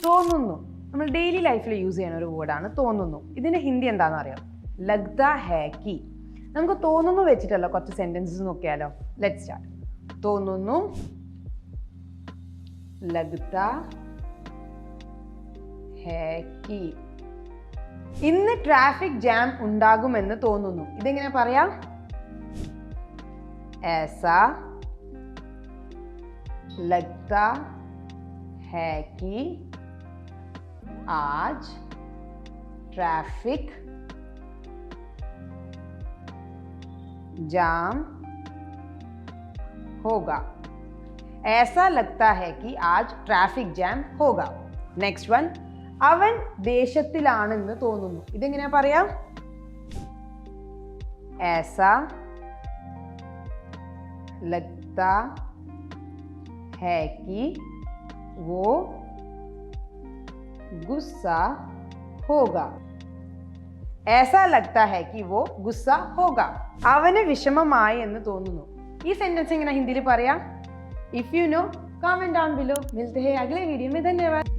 തോന്നുന്നു, നമ്മൾ ഡെയിലി ലൈഫിൽ യൂസ് ചെയ്യുന്ന ഒരു വേർഡാണ് തോന്നുന്നു. ഇതിന്റെ ഹിന്ദി എന്താണെന്ന് അറിയാം? ലഗ്താ ഹേ കി. നമുക്ക് തോന്നുന്നു വെച്ചിട്ടല്ലോ കുറച്ച് സെന്റൻസസ് നോക്കിയാലോ. Let's start. തോന്നുന്നു, ലഗ്താ ഹേ കി. ഇന്ന് ട്രാഫിക് ജാം ഉണ്ടാകുമെന്ന് തോന്നുന്നു. ഇതെങ്ങനെ പറയാം? ऐसा लगता है कि आज ट्रैफिक जाम होगा. ऐसा लगता है कि आज ट्रैफिक जैम होगा. Next one. അവൻ ദേഷ്യത്തിലാണെന്ന് തോന്നുന്നു. ഇതെങ്ങനെയാ പറയാം? ऐसा लगता है कि वो गुस्सा होगा. ऐसा लगता है कि वो गुस्सा होगा. അവന് വിഷമമായി എന്ന് തോന്നുന്നു. ഈ സെന്റൻസ് എങ്ങനെ ഹിന്ദിയിൽ പറയാം? If you know, comment down below. മിൽते हैं अगले वीडियो में. धन्यवाद.